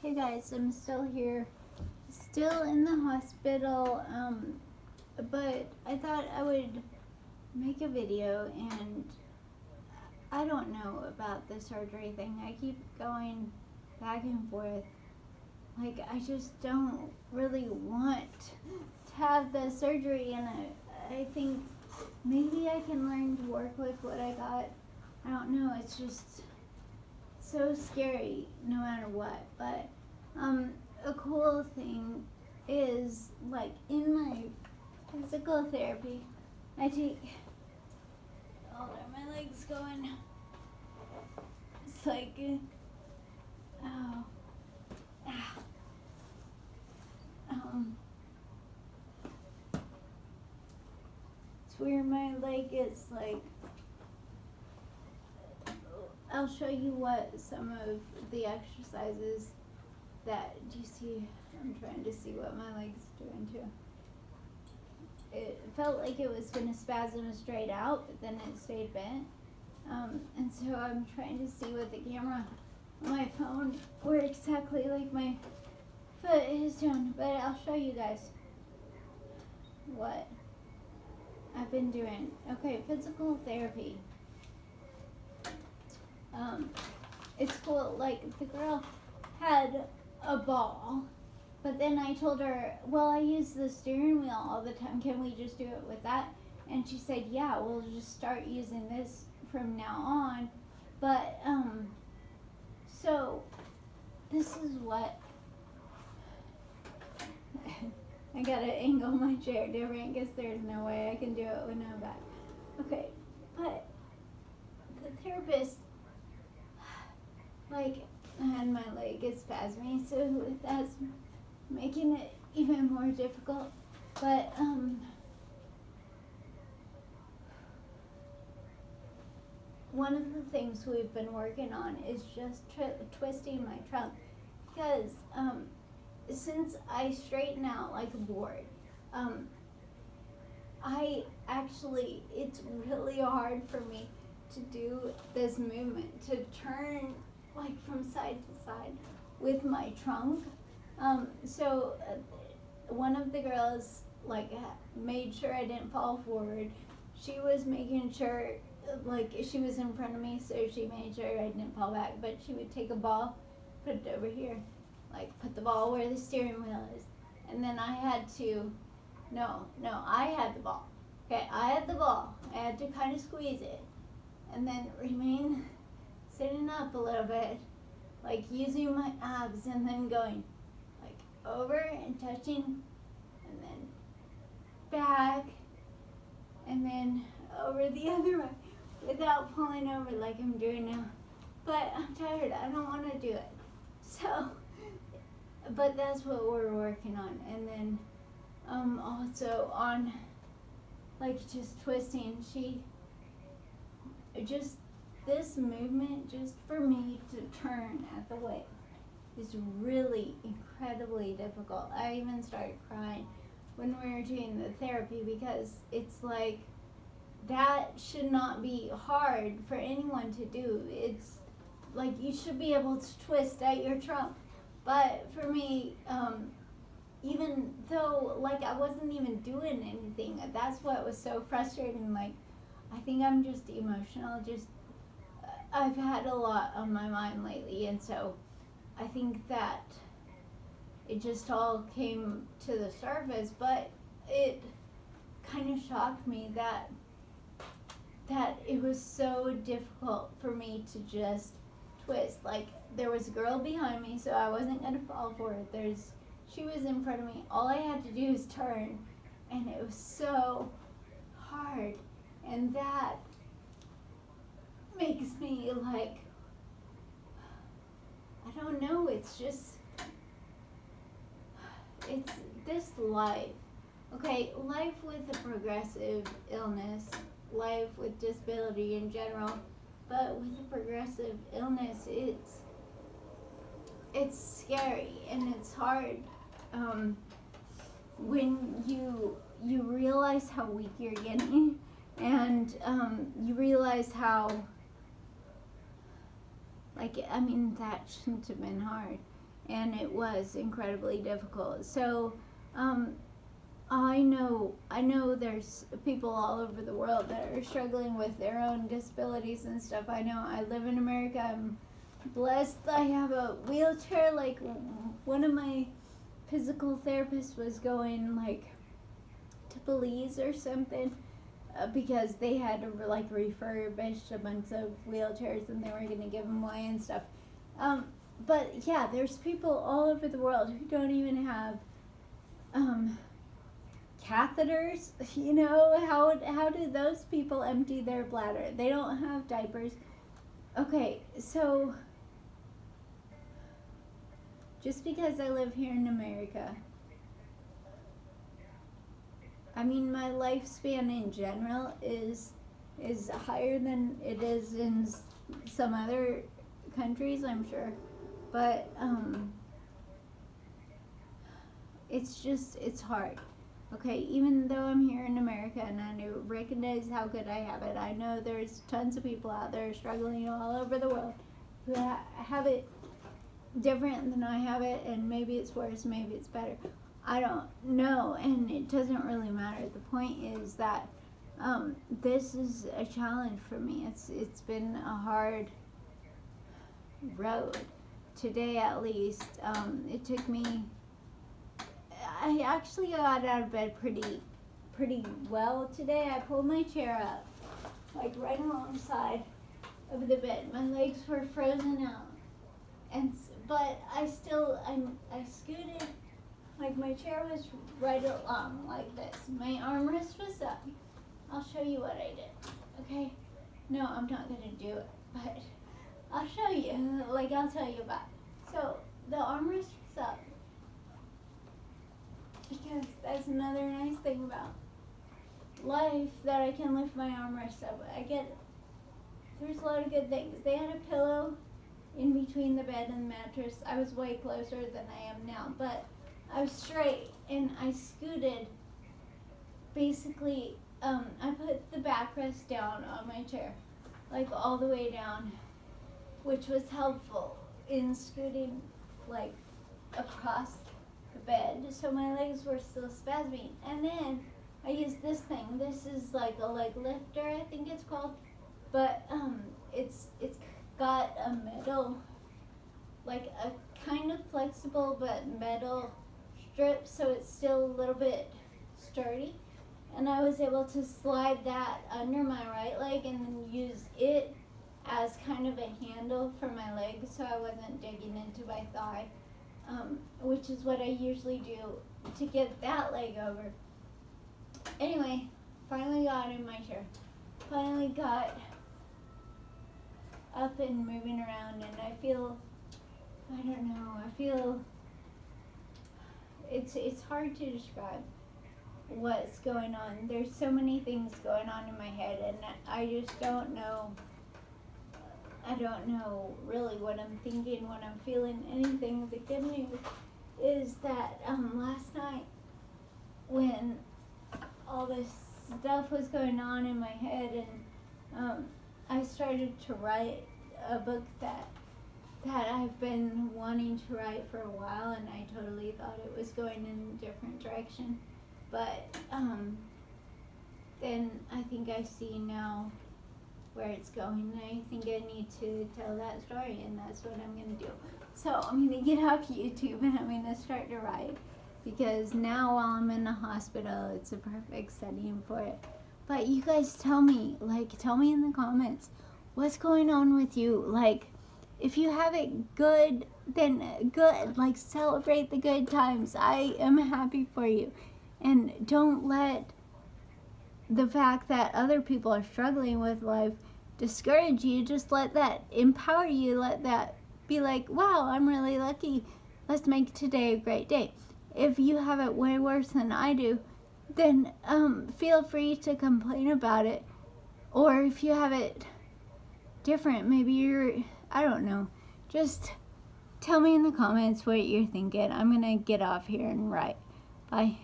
Hey guys, I'm still here, still in the hospital, but I thought I would make a video, and I don't know about the surgery thing. I keep going back and forth. Like, I just don't really want to have the surgery, and I think maybe I can learn to work with what I got. I don't know, it's just so scary no matter what. But a cool thing is, like, in my physical therapy, I take, hold on, my leg's going, it's like, oh, ah, it's where my leg is, like, I'll show you what some of the exercises that, do you see, I'm trying to see what my leg's doing too. It felt like it was going to spasm straight out, but then it stayed bent. And so I'm trying to see with the camera on my phone where exactly like my foot is doing. But I'll show you guys what I've been doing. Okay, physical therapy. It's cool. Like, the girl had a ball, but then I told her, well, I use the steering wheel all the time. Can we just do it with that? And she said, yeah, we'll just start using this from now on. But, so this is what, I gotta angle my chair different because there's no way I can do it with no back. Okay, but the therapist, like, and my leg is spasming, so that's making it even more difficult. But one of the things we've been working on is just twisting my trunk, because since I straighten out like a board, I actually, it's really hard for me to do this movement, to turn like from side to side with my trunk. So one of the girls like made sure I didn't fall forward. She was making sure, like, she was in front of me, so she made sure I didn't fall back. But she would take a ball, put it over here, like put the ball where the steering wheel is, and then I had to, I had the ball. Okay, I had the ball. I had to kind of squeeze it, and then remain sitting up a little bit, like using my abs, and then going like over and touching, and then back, and then over the other way without falling over like I'm doing now. But I'm tired. I don't want to do it. So, but that's what we're working on. And then also on like just twisting, just this movement, just for me to turn at the weight, is really incredibly difficult. I even started crying when we were doing the therapy, because it's like, that should not be hard for anyone to do. It's like, you should be able to twist at your trunk. But for me, even though like I wasn't even doing anything, that's what was so frustrating. Like, I think I'm just emotional. Just I've had a lot on my mind lately, and so I think that it just all came to the surface. But it kind of shocked me that it was so difficult for me to just twist. Like, there was a girl behind me, so I wasn't gonna fall for it. She was in front of me. All I had to do was turn, and it was so hard. And that makes me like, I don't know, it's just, it's this life. Okay, life with a progressive illness, life with disability in general, but with a progressive illness, it's scary and it's hard. When you realize how weak you're getting, and you realize how, like, I mean, that shouldn't have been hard. and it was incredibly difficult. So I know there's people all over the world that are struggling with their own disabilities and stuff. I know I live in America. I'm blessed. I have a wheelchair. Like, one of my physical therapists was going like to Belize or something because they had to like refurbish a bunch of wheelchairs and they were going to give them away and stuff. But yeah, there's people all over the world who don't even have catheters. You know, how do those people empty their bladder? They don't have diapers. Okay, so just because I live here in America, I mean, my lifespan in general is higher than it is in some other countries, I'm sure. But it's hard. Okay, even though I'm here in America and I recognize how good I have it, I know there's tons of people out there struggling all over the world who have it different than I have it, and maybe it's worse, maybe it's better. I don't know, and it doesn't really matter. The point is that this is a challenge for me. It's been a hard road. Today, at least, it took me. I actually got out of bed pretty well today. I pulled my chair up, like right alongside of the bed. My legs were frozen out, but I scooted. Like, my chair was right along like this. My armrest was up. I'll show you what I did, okay? No, I'm not going to do it, but I'll show you. Like, I'll tell you about it. So, the armrest was up. Because that's another nice thing about life, that I can lift my armrest up. There's a lot of good things. They had a pillow in between the bed and the mattress. I was way closer than I am now, but I was straight, and I scooted. Basically, I put the backrest down on my chair, like all the way down, which was helpful in scooting, like, across the bed, so my legs were still spasming. And then I used this thing. This is like a leg lifter, I think it's called, but it's got a metal, like a kind of flexible but metal strip, so it's still a little bit sturdy. And I was able to slide that under my right leg and then use it as kind of a handle for my leg, so I wasn't digging into my thigh, which is what I usually do to get that leg over. Anyway, finally got in my chair. Finally got up and moving around, and I feel it's hard to describe what's going on. There's so many things going on in my head, and I just don't know. I don't know really what I'm thinking, what I'm feeling, anything. The good news is that last night, when all this stuff was going on in my head, and I started to write a book that I've been wanting to write for a while, and I totally thought it was going in a different direction. But then I think I see now where it's going. I think I need to tell that story, and that's what I'm going to do. So I'm going to get off YouTube, and I'm going to start to write, because now while I'm in the hospital, it's a perfect setting for it. But you guys tell me in the comments, what's going on with you? Like, if you have it good, then good. Like, celebrate the good times. I am happy for you. And don't let the fact that other people are struggling with life discourage you. Just let that empower you. Let that be like, wow, I'm really lucky. Let's make today a great day. If you have it way worse than I do, then feel free to complain about it. Or if you have it different, maybe I don't know. Just tell me in the comments what you're thinking. I'm going to get off here and write. Bye.